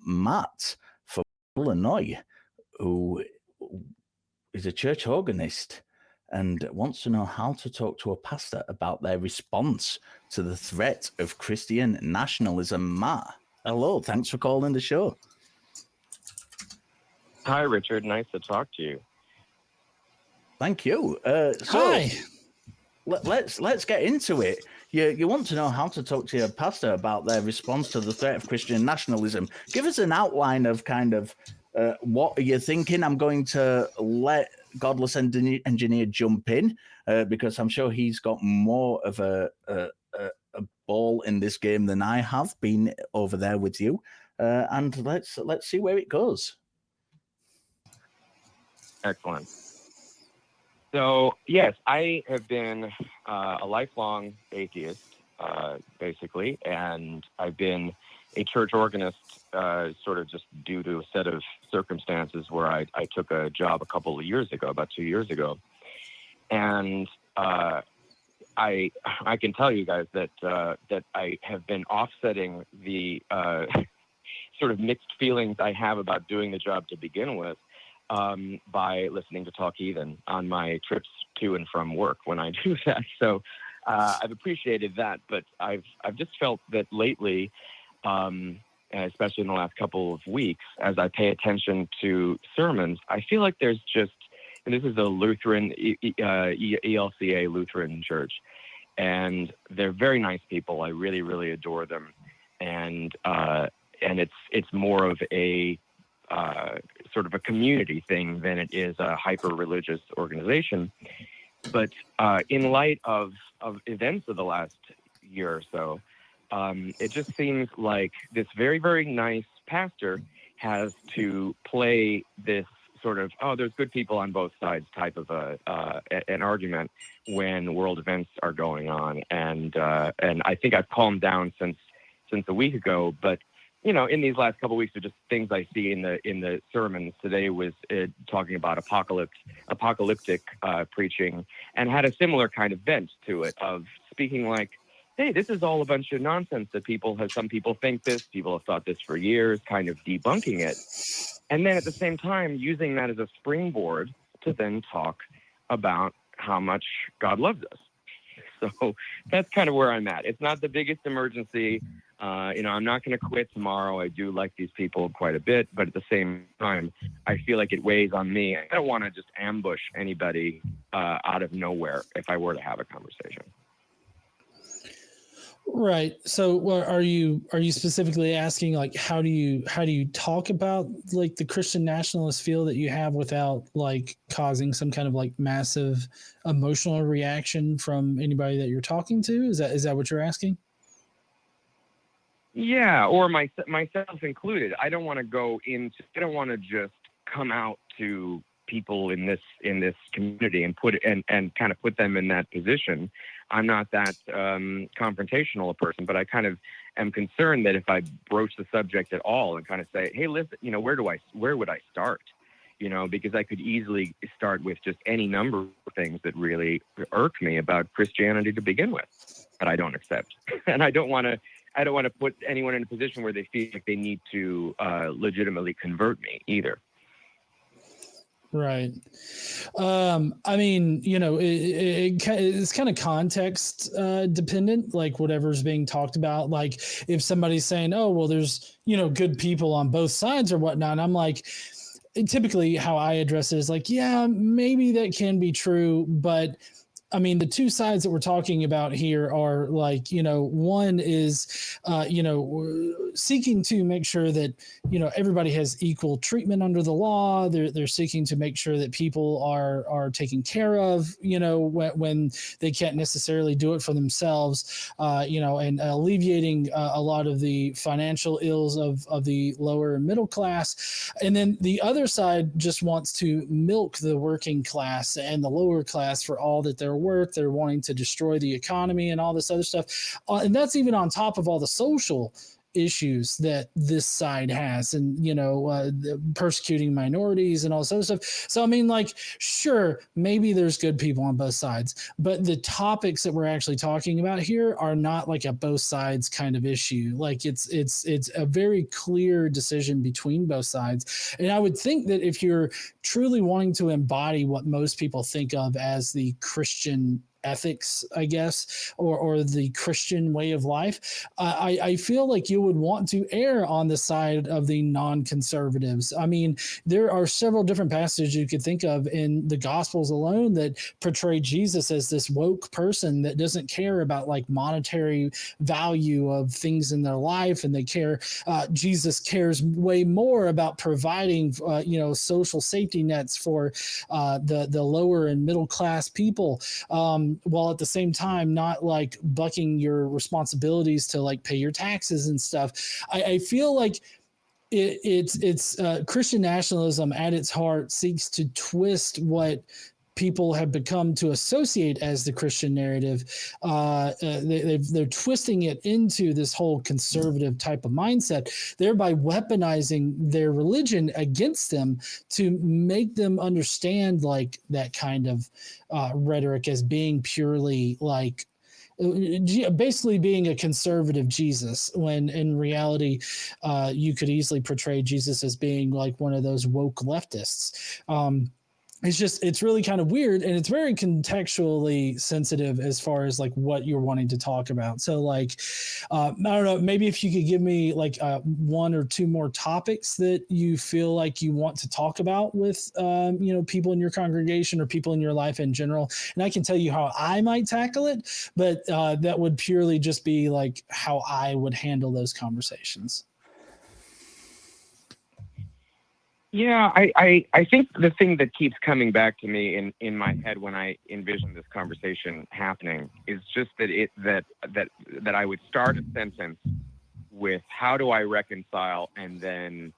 Matt from Illinois, who is a church organist and wants to know how to talk to a pastor about their response to the threat of Christian nationalism. Matt, hello. Thanks for calling the show. Hi, Richard. Nice to talk to you. Thank you. Hi. Let's get into it. You want to know how to talk to your pastor about their response to the threat of Christian nationalism. Give us an outline of kind of what are you thinking. I'm going to let Godless Engineer jump in because I'm sure he's got more of a ball in this game than I have been over there with you. And let's see where it goes. Excellent. So, yes, I have been a lifelong atheist, basically, and I've been a church organist sort of just due to a set of circumstances where I took a job a couple of years ago, about 2 years ago. And I can tell you guys that I have been offsetting the sort of mixed feelings I have about doing the job to begin with by listening to Talk Heathen on my trips to and from work when I do that. So I've appreciated that, but I've just felt that lately, especially in the last couple of weeks, as I pay attention to sermons, I feel like there's just, and this is a Lutheran, ELCA Lutheran church, and they're very nice people. I really, really adore them. And it's more of a sort of a community thing than it is a hyper-religious organization. But in light of events of the last year or so, it just seems like this very, very nice pastor has to play this sort of, oh, there's good people on both sides type of an argument when world events are going on. And I think I've calmed down since a week ago, but you know, in these last couple of weeks, are just things I see in the sermons. Today was talking about apocalyptic preaching, and had a similar kind of bent to it of speaking like, hey, this is all a bunch of nonsense that some people think this, people have thought this for years, kind of debunking it. And then at the same time, using that as a springboard to then talk about how much God loves us. So that's kind of where I'm at. It's not the biggest emergency. I'm not going to quit tomorrow. I do like these people quite a bit, but at the same time, I feel like it weighs on me. I don't want to just ambush anybody out of nowhere if I were to have a conversation. Right. So are you specifically asking, like, how do you talk about like the Christian nationalist feel that you have without like causing some kind of like massive emotional reaction from anybody that you're talking to? Is that what you're asking? Yeah, or myself included. I don't want to just come out to people in this community and kind of put them in that position. I'm not that confrontational a person, but I kind of am concerned that if I broach the subject at all and kind of say, hey, listen, where would I start? Because I could easily start with just any number of things that really irk me about Christianity to begin with, that I don't accept. And I don't want to put anyone in a position where they feel like they need to legitimately convert me either. Right. I mean, it's kind of context dependent, like whatever's being talked about. Like if somebody's saying, oh, well, there's, good people on both sides or whatnot. And I'm like, typically how I address it is like, yeah, maybe that can be true, but I mean, the two sides that we're talking about here are like, one is, seeking to make sure that, everybody has equal treatment under the law. They're seeking to make sure that people are taken care of, when they can't necessarily do it for themselves, and alleviating a lot of the financial ills of the lower and middle class. And then the other side just wants to milk the working class and the lower class for all that they're worth. They're wanting to destroy the economy and all this other stuff. And that's even on top of all the social issues that this side has, and persecuting minorities and all this other stuff. So I mean, like, sure, maybe there's good people on both sides, but the topics that we're actually talking about here are not like a both sides kind of issue. Like it's a very clear decision between both sides. And I would think that if you're truly wanting to embody what most people think of as the Christian ethics, I guess, or the Christian way of life, I feel like you would want to err on the side of the non-conservatives. I mean, there are several different passages you could think of in the Gospels alone that portray Jesus as this woke person that doesn't care about like monetary value of things in their life, and they care. Jesus cares way more about providing, social safety nets for the lower and middle class people. While at the same time not like bucking your responsibilities to like pay your taxes and stuff. I feel like it's Christian nationalism at its heart seeks to twist what people have become to associate as the Christian narrative. They're twisting it into this whole conservative type of mindset, thereby weaponizing their religion against them to make them understand like that kind of rhetoric as being purely like basically being a conservative Jesus, when in reality you could easily portray Jesus as being like one of those woke leftists. It's really kind of weird, and it's very contextually sensitive as far as like what you're wanting to talk about. So like, I don't know, maybe if you could give me like one or two more topics that you feel like you want to talk about with, people in your congregation or people in your life in general. And I can tell you how I might tackle it, but that would purely just be like how I would handle those conversations. Yeah, I think the thing that keeps coming back to me in my head when I envision this conversation happening is just that I would start a sentence with how do I reconcile, and then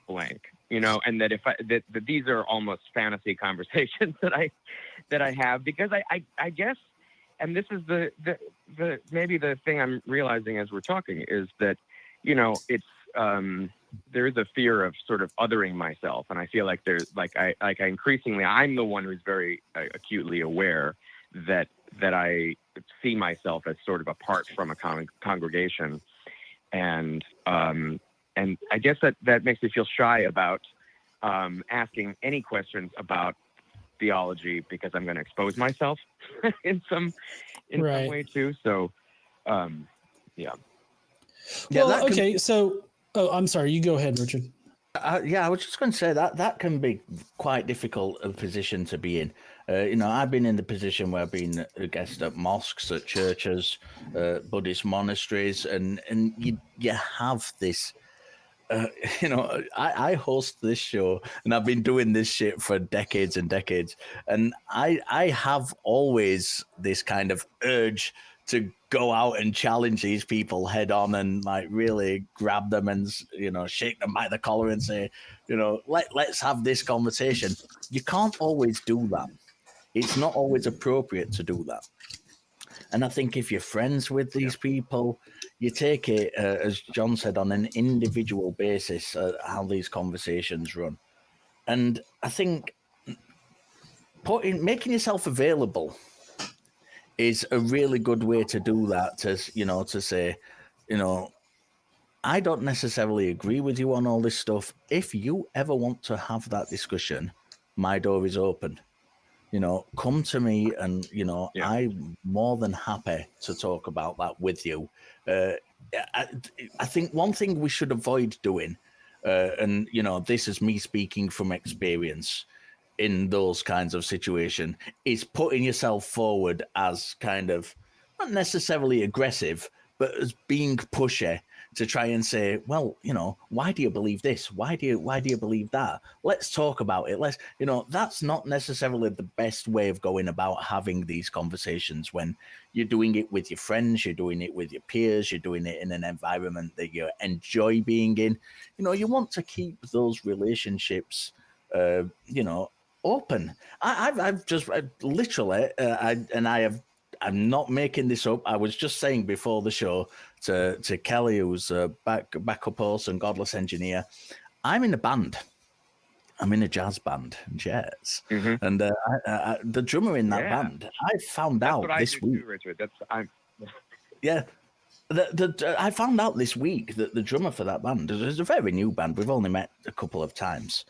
blank, and that that these are almost fantasy conversations that I have, because I guess, and this is the maybe the thing I'm realizing as we're talking is that it's there is a fear of sort of othering myself, and I feel like there's I'm the one who's very acutely aware that I see myself as sort of apart from a congregation, and I guess that makes me feel shy about asking any questions about theology, because I'm going to expose myself in some way too. So yeah. Well, okay, so. Oh, I'm sorry. You go ahead, Richard. I was just going to say that can be quite difficult a position to be in. I've been in the position where I've been a guest at mosques, at churches, Buddhist monasteries, and you have this. I host this show, and I've been doing this shit for decades and decades, and I have always this kind of urge to go out and challenge these people head on and like really grab them and shake them by the collar and say, let's have this conversation. You can't always do that. It's not always appropriate to do that. And I think if you're friends with these people, you take it, as John said, on an individual basis, how these conversations run. And I think making yourself available is a really good way to do that, to say, I don't necessarily agree with you on all this stuff. If you ever want to have that discussion, my door is open. Come to me, and, I'm more than happy to talk about that with you. I think one thing we should avoid doing, and, this is me speaking from experience in those kinds of situations, is putting yourself forward as kind of not necessarily aggressive, but as being pushy to try and say, well, why do you believe this? Why do you believe that? Let's talk about it. That's not necessarily the best way of going about having these conversations when you're doing it with your friends, you're doing it with your peers, you're doing it in an environment that you enjoy being in. You want to keep those relationships, open. I've just literally, I have I'm not making this up. I was just saying before the show to Kelly, who's a backup host and Godless engineer, I'm in a band. I'm in a jazz band, jazz, and the drummer in that band. I found out this week, too, Richard. Yeah, I found out this week that the drummer for that band is a very new band. We've only met a couple of times,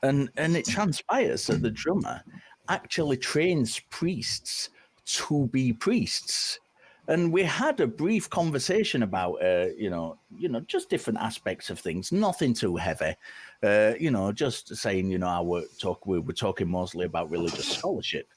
and it transpires that the drummer actually trains priests to be priests. And we had a brief conversation about, just different aspects of things, nothing too heavy. Just saying, we were talking mostly about religious scholarship.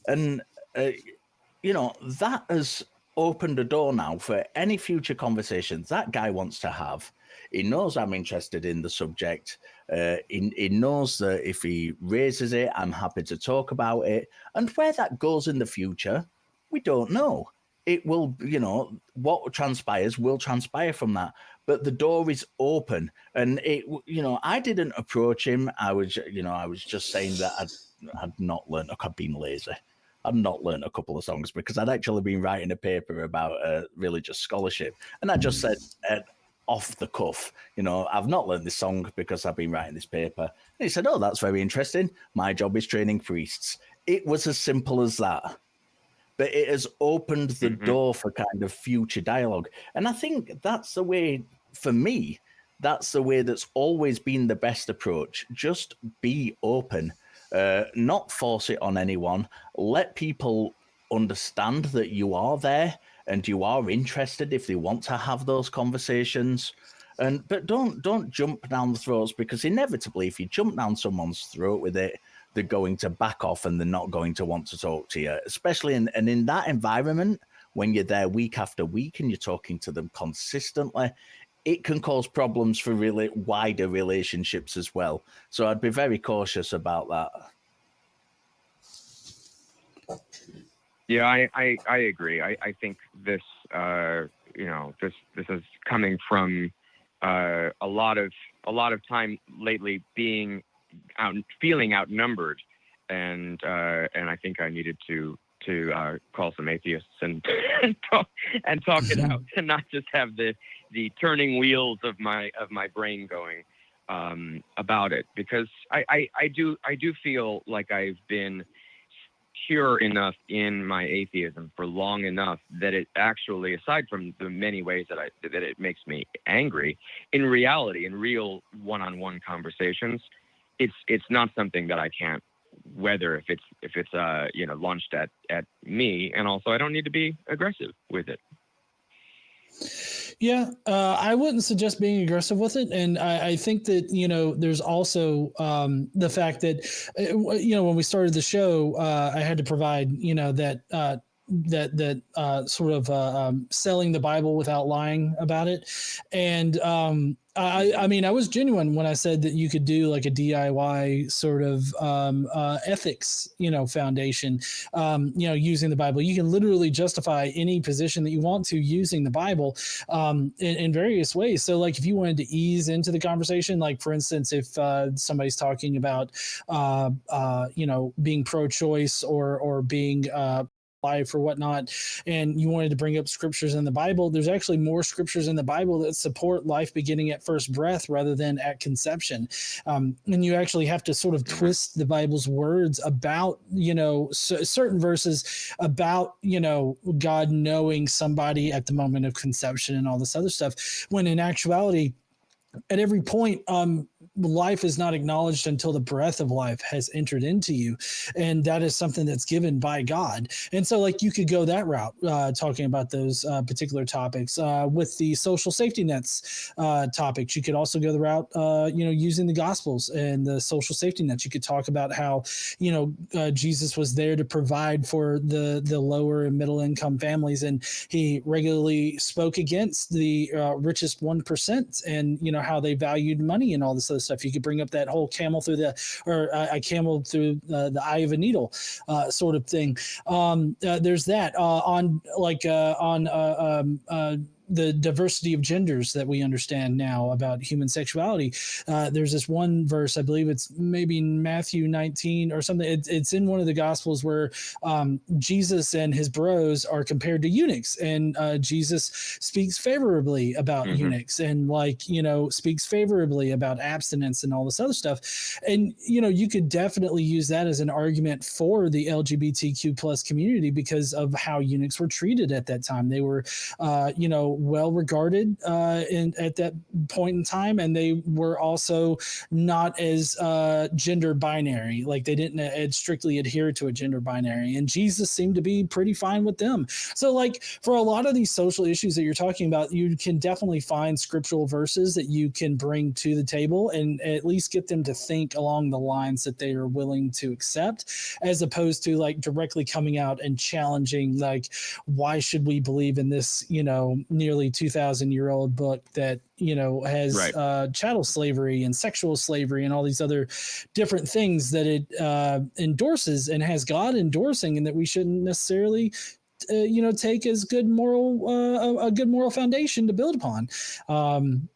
And, that has opened a door now for any future conversations that guy wants to have. He knows I'm interested in the subject. He knows that if he raises it, I'm happy to talk about it. And where that goes in the future, we don't know. It will, what transpires will transpire from that. But the door is open, and I didn't approach him. I was just saying that I'd not learned. I'd been lazy. I'd not learned a couple of songs because I'd actually been writing a paper about religious scholarship, and I just said off the cuff, I've not learned this song because I've been writing this paper. And he said, "Oh, that's very interesting. My job is training priests." It was as simple as that. But it has opened the door for kind of future dialogue. And I think that's the way, for me, that's the way that's always been the best approach. Just be open, not force it on anyone. Let people understand that you are there and you are interested if they want to have those conversations. But don't jump down the throats, because inevitably, if you jump down someone's throat with it, they're going to back off and they're not going to want to talk to you, especially in that environment when you're there week after week and you're talking to them consistently. It can cause problems for really wider relationships as well. So I'd be very cautious about that. Yeah, I agree. I think this this is coming from a lot of time lately feeling outnumbered, and I think I needed to call some atheists and talk it out, and not just have the turning wheels of my brain going about it, because I do feel like I've been pure enough in my atheism for long enough that it actually, aside from the many ways that it makes me angry, in reality, in real one-on-one conversations, it's not something that I can't weather if it's launched at me, and also I don't need to be aggressive with it. Yeah, I wouldn't suggest being aggressive with it, and I think that there's also the fact that when we started the show, I had to provide that sort of selling the Bible without lying about it, and I mean, I was genuine when I said that you could do like a DIY sort of ethics, foundation, using the Bible. You can literally justify any position that you want to using the Bible in various ways. So like if you wanted to ease into the conversation, like for instance, if somebody's talking about, being pro-choice or being life or whatnot, and you wanted to bring up scriptures in the Bible, there's actually more scriptures in the Bible that support life beginning at first breath rather than at conception. And you actually have to sort of twist the Bible's words about, certain verses about, God knowing somebody at the moment of conception and all this other stuff, when in actuality, at every point, life is not acknowledged until the breath of life has entered into you. And that is something that's given by God. And so like you could go that route, talking about those particular topics. With the social safety nets topics, you could also go the route, using the Gospels and the social safety nets. You could talk about how, Jesus was there to provide for the lower and middle income families. And he regularly spoke against the richest 1% and, how they valued money and all this other stuff. You could bring up that whole camel through a camel through the eye of a needle sort of thing. There's that the diversity of genders that we understand now about human sexuality. There's this one verse, I believe it's maybe in Matthew 19 or something. It's in one of the Gospels where Jesus and his bros are compared to eunuchs, and Jesus speaks favorably about eunuchs, and like, you know, speaks favorably about abstinence and all this other stuff. And, you know, you could definitely use that as an argument for the LGBTQ plus community because of how eunuchs were treated at that time. They were, you know, well regarded at that point in time, and they were also not as gender binary. Like they didn't strictly adhere to a gender binary, and Jesus seemed to be pretty fine with them. So like for a lot of these social issues that you're talking about, you can definitely find scriptural verses that you can bring to the table and at least get them to think along the lines that they are willing to accept, as opposed to like directly coming out and challenging, like, why should we believe in this, you know, nearly 2,000-year-old book that, you know, has chattel slavery and sexual slavery and all these other different things that it endorses and has God endorsing, and that we shouldn't necessarily you know, take as good moral a good moral foundation to build upon.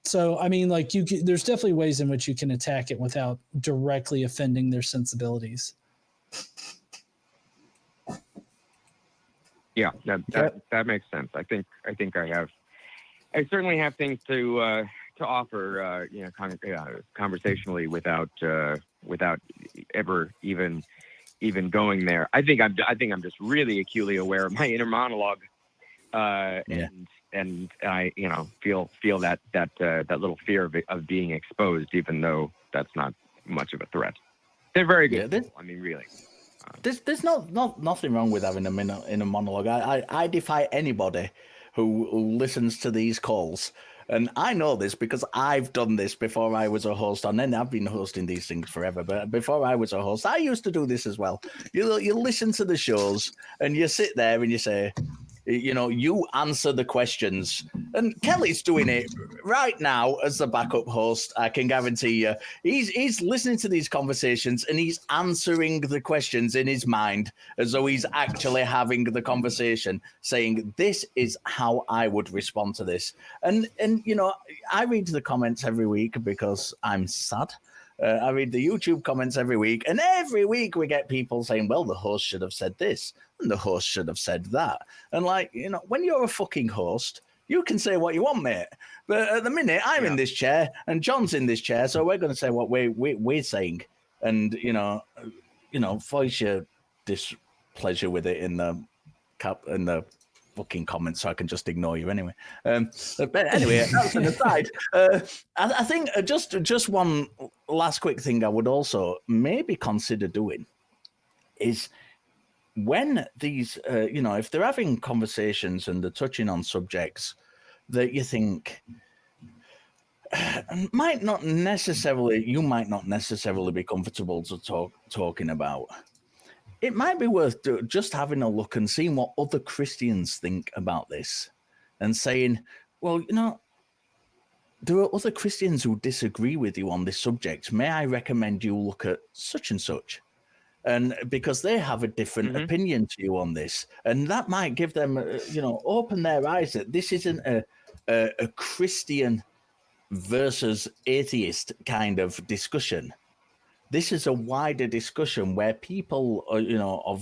So I mean, like, there's definitely ways in which you can attack it without directly offending their sensibilities. Yeah, that makes sense. I think I certainly have things to offer, you know, conversationally without ever even going there. I think I'm just really acutely aware of my inner monologue, and I, you know, feel that little fear of being exposed, even though that's not much of a threat. They're very good people. I mean, really. There's nothing wrong with having in a monologue. I defy anybody who listens to these calls. And I know this because I've done this before I was a host, and then I've been hosting these things forever. But before I was a host, I used to do this as well. You listen to the shows and you sit there and you say, you know, you answer the questions. And Kelly's doing it right now as the backup host. I can guarantee you, he's listening to these conversations and he's answering the questions in his mind as though he's actually having the conversation, saying, this is how I would respond to this. And you know, I read the comments every week because I'm sad. I read the YouTube comments every week, and every week we get people saying, well, the host should have said this, and the host should have said that. And like, you know, when you're a fucking host, you can say what you want, mate. But at the minute, I'm in this chair, and John's in this chair, so we're going to say what we're saying. And, you know, voice your displeasure with it in the fucking comments, so I can just ignore you anyway. But anyway, that's an aside. I think just one last quick thing I would also maybe consider doing is when these, you know, if they're having conversations and they're touching on subjects that you think you might not necessarily be comfortable to talking about, it might be worth just having a look and seeing what other Christians think about this and saying, well, you know, there are other Christians who disagree with you on this subject. May I recommend you look at such and such? And because they have a different opinion to you on this, and that might give them, you know, open their eyes that this isn't a Christian versus atheist kind of discussion. This is a wider discussion where people are, you know,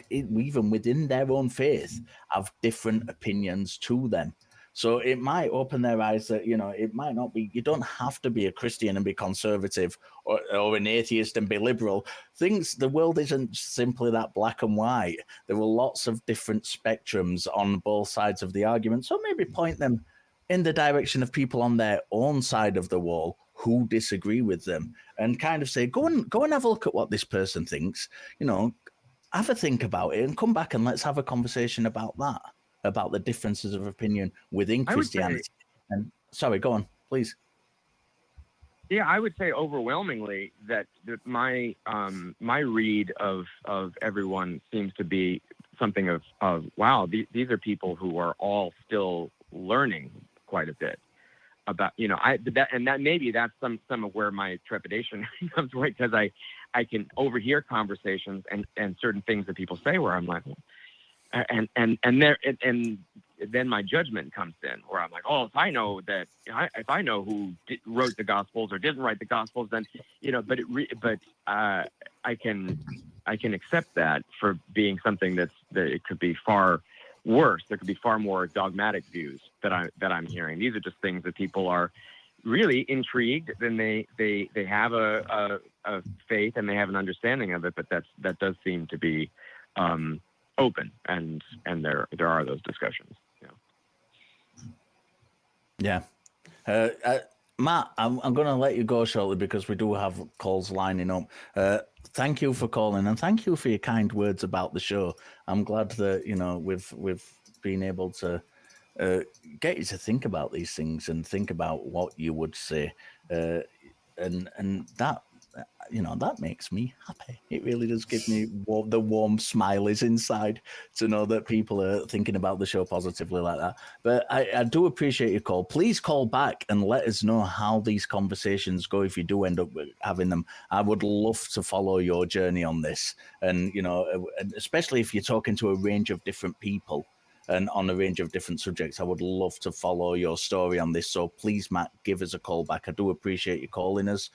even within their own faith have different opinions to them. So it might open their eyes that, you know, it might not be, you don't have to be a Christian and be conservative or an atheist and be liberal. The world isn't simply that black and white. There are lots of different spectrums on both sides of the argument. So maybe point them in the direction of people on their own side of the wall who disagree with them, and kind of say, go and have a look at what this person thinks, you know, have a think about it and come back and let's have a conversation about that, about the differences of opinion within Christianity. And sorry, go on, please. Yeah, I would say overwhelmingly that my read of everyone seems to be something of wow, these are people who are all still learning quite a bit about, you know, that maybe that's some of where my trepidation comes, right? Because I can overhear conversations and certain things that people say where I'm like, and then my judgment comes in, where I'm like, oh, if I know who wrote the Gospels or didn't write the Gospels, then but I can accept that for being something that it could be far worse. There could be far more dogmatic views that I'm hearing. These are just things that people are really intrigued, and they have a faith and they have an understanding of it, but that does seem to be open, and there are those discussions. Yeah. Matt, I'm going to let you go shortly because we do have calls lining up. Thank you for calling, and thank you for your kind words about the show. I'm glad that we've been able to get you to think about these things and think about what you would say, and that that makes me happy. It really does give me the warm smileys inside to know that people are thinking about the show positively like that. But I do appreciate your call. Please call back and let us know how these conversations go if you do end up having them. I would love to follow your journey on this, and especially if you're talking to a range of different people and on a range of different subjects. I would love to follow your story on this. So please, Matt, give us a call back. I do appreciate you calling us.